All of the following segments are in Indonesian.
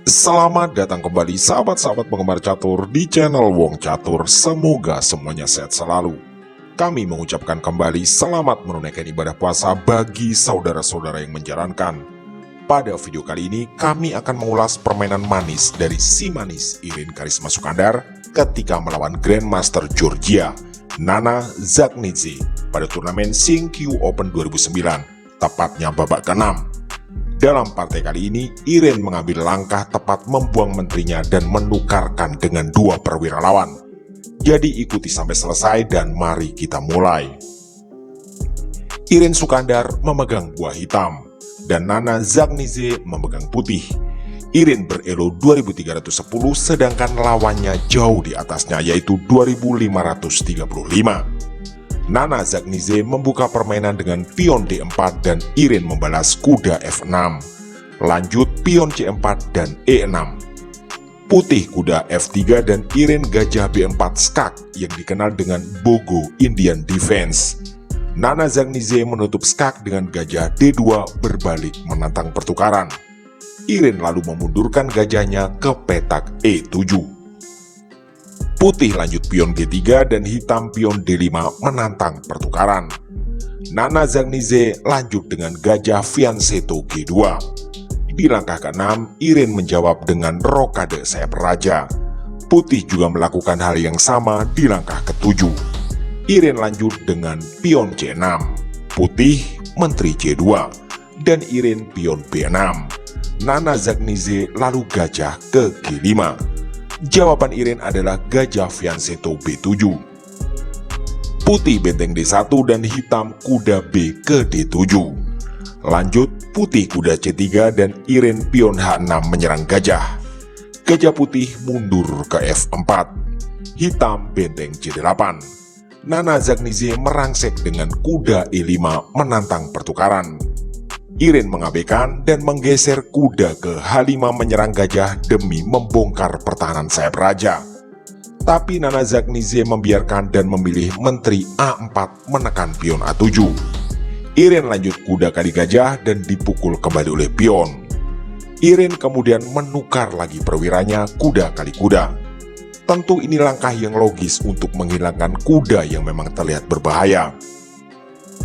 Selamat datang kembali sahabat-sahabat penggemar catur di channel Wong Catur. Semoga semuanya sehat selalu. Kami mengucapkan kembali selamat menunaikan ibadah puasa bagi saudara-saudara yang menjalankan. Pada video kali ini kami akan mengulas permainan manis dari si manis Irin Karisma Sukandar ketika melawan Grandmaster Georgia Nana Zaknidze pada turnamen Singkyu Open 2009, tepatnya babak ke-6. Dalam partai kali ini, Irin mengambil langkah tepat membuang menterinya dan menukarkan dengan dua perwira lawan. Jadi ikuti sampai selesai dan mari kita mulai. Irin Sukandar memegang buah hitam dan Nana Zaknidze memegang putih. Irin berelo 2310 sedangkan lawannya jauh di atasnya yaitu 2535. Nana Zaknidze membuka permainan dengan pion D4 dan Irin membalas kuda F6. Lanjut pion C4 dan E6. Putih kuda F3 dan Irin gajah B4 skak yang dikenal dengan Bogo Indian Defense. Nana Zaknidze menutup skak dengan gajah D2 berbalik menantang pertukaran. Irin lalu memundurkan gajahnya ke petak E7. Putih lanjut pion G3 dan hitam pion D5 menantang pertukaran. Nana Zaknidze lanjut dengan gajah fianchetto G2. Di langkah ke-6, Irin menjawab dengan rokade sayap raja. Putih juga melakukan hal yang sama di langkah ke-7. Irin lanjut dengan pion C6. Putih menteri C2 dan Irin pion B6. Nana Zaknidze lalu gajah ke G5. Jawaban Irin adalah gajah fianchetto B7. Putih benteng D1 dan hitam kuda B ke D7. Lanjut putih kuda C3 dan Irin pion H6 menyerang gajah. Gajah putih mundur ke F4. Hitam benteng C8. Nana Zaknidze merangsek dengan kuda E5 menantang pertukaran. Irin mengabaikan dan menggeser kuda ke H5 menyerang gajah demi membongkar pertahanan sayap raja. Tapi Nana Zaknidze membiarkan dan memilih menteri A4 menekan pion A7. Irin lanjut kuda kali gajah dan dipukul kembali oleh pion. Irin kemudian menukar lagi perwiranya kuda kali kuda. Tentu ini langkah yang logis untuk menghilangkan kuda yang memang terlihat berbahaya.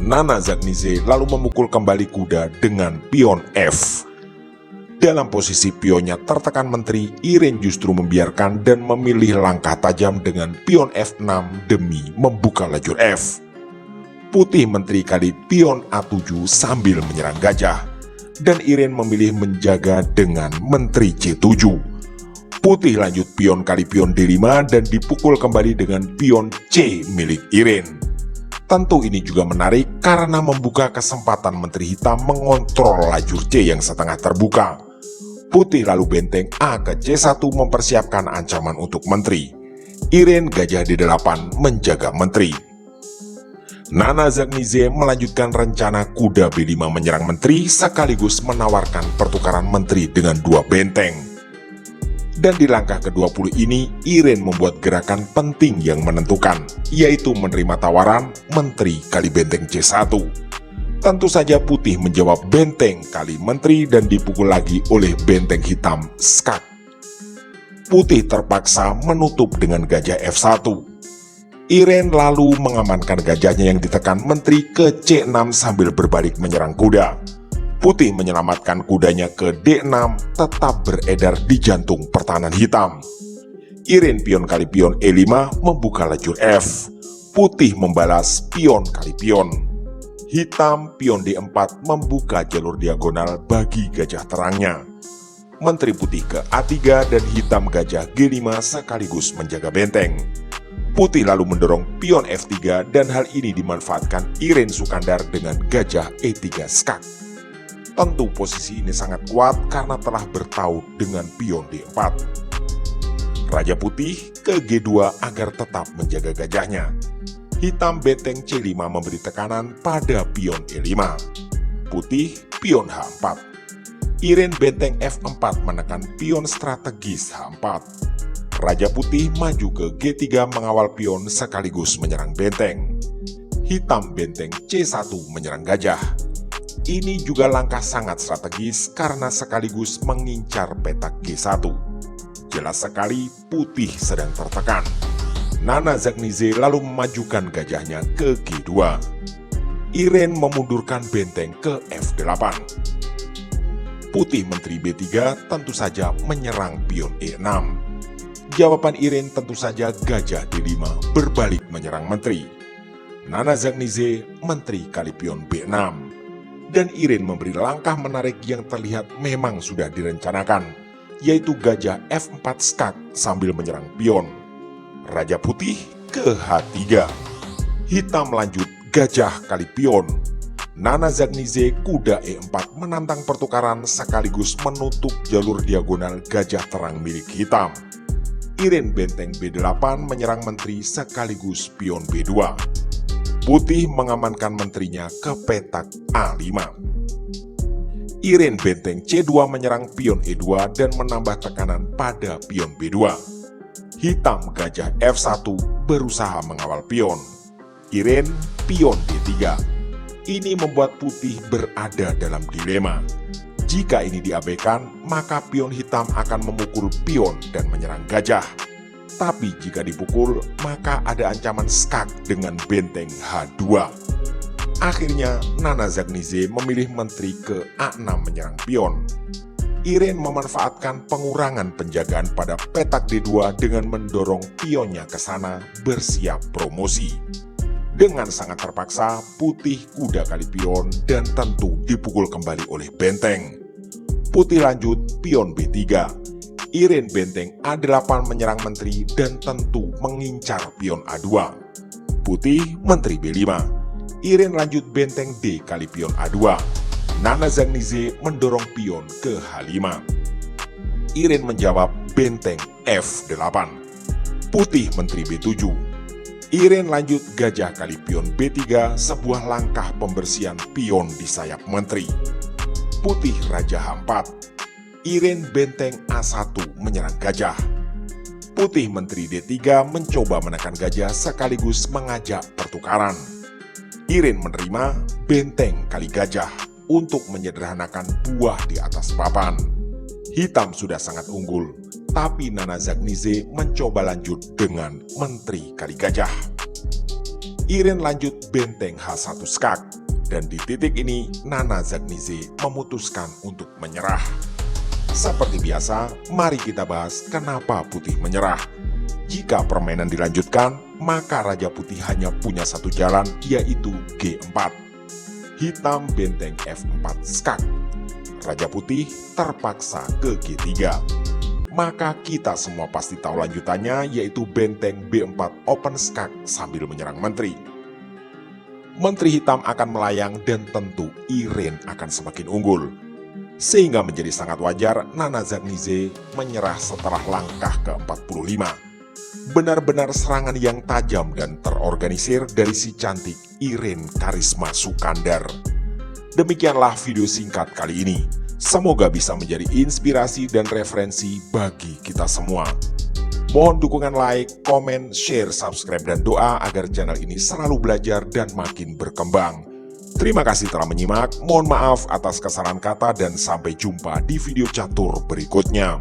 Nana Zaknidze lalu memukul kembali kuda dengan pion F. Dalam posisi pionnya tertekan menteri, Irin justru membiarkan dan memilih langkah tajam dengan pion F6 demi membuka lajur F. Putih menteri kali pion A7 sambil menyerang gajah, dan Irin memilih menjaga dengan menteri C7. Putih lanjut pion kali pion D5 dan dipukul kembali dengan pion C milik Irin. Tentu ini juga menarik karena membuka kesempatan menteri hitam mengontrol lajur C yang setengah terbuka. Putih lalu benteng A ke C1 mempersiapkan ancaman untuk menteri. Irin gajah D8 menjaga menteri. Nana Zaknidze melanjutkan rencana kuda B5 menyerang menteri sekaligus menawarkan pertukaran menteri dengan dua benteng. Dan di langkah ke-20 ini, Irin membuat gerakan penting yang menentukan, yaitu menerima tawaran menteri kali benteng C1. Tentu saja putih menjawab benteng kali menteri dan dipukul lagi oleh benteng hitam skak. Putih terpaksa menutup dengan gajah F1. Irin lalu mengamankan gajahnya yang ditekan menteri ke C6 sambil berbalik menyerang kuda. Putih menyelamatkan kudanya ke D6 tetap beredar di jantung pertahanan hitam. Irin pion kali pion E5 membuka lajur F. Putih membalas pion kali pion. Hitam pion D4 membuka jalur diagonal bagi gajah terangnya. Menteri putih ke A3 dan hitam gajah G5 sekaligus menjaga benteng. Putih lalu mendorong pion F3 dan hal ini dimanfaatkan Irin Sukandar dengan gajah E3 skak. Tentu posisi ini sangat kuat karena telah bertaut dengan pion D4. Raja putih ke G2 agar tetap menjaga gajahnya. Hitam benteng C5 memberi tekanan pada pion E5. Putih pion H4. Irin benteng F4 menekan pion strategis H4. Raja putih maju ke G3 mengawal pion sekaligus menyerang benteng. Hitam benteng C1 menyerang gajah. Ini juga langkah sangat strategis karena sekaligus mengincar petak G1. Jelas sekali putih sedang tertekan. Nana Zagnize lalu memajukan gajahnya ke G2. Iren memundurkan benteng ke F8. Putih Menteri B3 tentu saja menyerang pion E6. Jawaban Iren tentu saja gajah D5 berbalik menyerang Menteri. Nana Zagnize Menteri kali pion B6. Dan Iren memberi langkah menarik yang terlihat memang sudah direncanakan, yaitu gajah F4 skak sambil menyerang pion. Raja Putih ke H3. Hitam lanjut gajah kali pion. Nana Zagnize kuda E4 menantang pertukaran sekaligus menutup jalur diagonal gajah terang milik hitam. Iren benteng B8 menyerang menteri sekaligus pion B2. Putih mengamankan menterinya ke petak A5. Iren benteng C2 menyerang pion E2 dan menambah tekanan pada pion B2. Hitam gajah F1 berusaha mengawal pion. Iren pion D3. Ini membuat putih berada dalam dilema. Jika ini diabaikan, maka pion hitam akan memukul pion dan menyerang gajah. Tapi jika dipukul, maka ada ancaman skak dengan benteng H2. Akhirnya, Nana Zagnize memilih menteri ke A6 menyerang pion. Iren memanfaatkan pengurangan penjagaan pada petak D2 dengan mendorong pionnya ke sana bersiap promosi. Dengan sangat terpaksa, putih kuda kali pion dan tentu dipukul kembali oleh benteng. Putih lanjut pion B3. Iren benteng A8 menyerang menteri dan tentu mengincar pion A2. Putih menteri B5. Iren lanjut benteng D kali pion A2. Nana Zagnize mendorong pion ke H5. Iren menjawab benteng F8. Putih menteri B7. Iren lanjut gajah kali pion B3, sebuah langkah pembersihan pion di sayap menteri. Putih raja H4. Iren benteng A1 menyerang gajah. Putih menteri D3 mencoba menekan gajah sekaligus mengajak pertukaran. Iren menerima benteng kali gajah untuk menyederhanakan buah di atas papan. Hitam sudah sangat unggul, tapi Nana Zagnize mencoba lanjut dengan menteri kali gajah. Iren lanjut benteng H1 skak, dan di titik ini Nana Zagnize memutuskan untuk menyerah. Seperti biasa, mari kita bahas kenapa putih menyerah. Jika permainan dilanjutkan, maka Raja Putih hanya punya satu jalan, yaitu G4. Hitam benteng F4 skak. Raja Putih terpaksa ke G3. Maka kita semua pasti tahu lanjutannya, yaitu benteng B4 open skak sambil menyerang menteri. Menteri hitam akan melayang dan tentu Iren akan semakin unggul. Sehingga menjadi sangat wajar Nana Zagnize menyerah setelah langkah ke-45. Benar-benar serangan yang tajam dan terorganisir dari si cantik Iren Karisma Sukandar. Demikianlah video singkat kali ini. Semoga bisa menjadi inspirasi dan referensi bagi kita semua. Mohon dukungan like, komen, share, subscribe, dan doa agar channel ini selalu belajar dan makin berkembang. Terima kasih telah menyimak, mohon maaf atas kesalahan kata dan sampai jumpa di video catur berikutnya.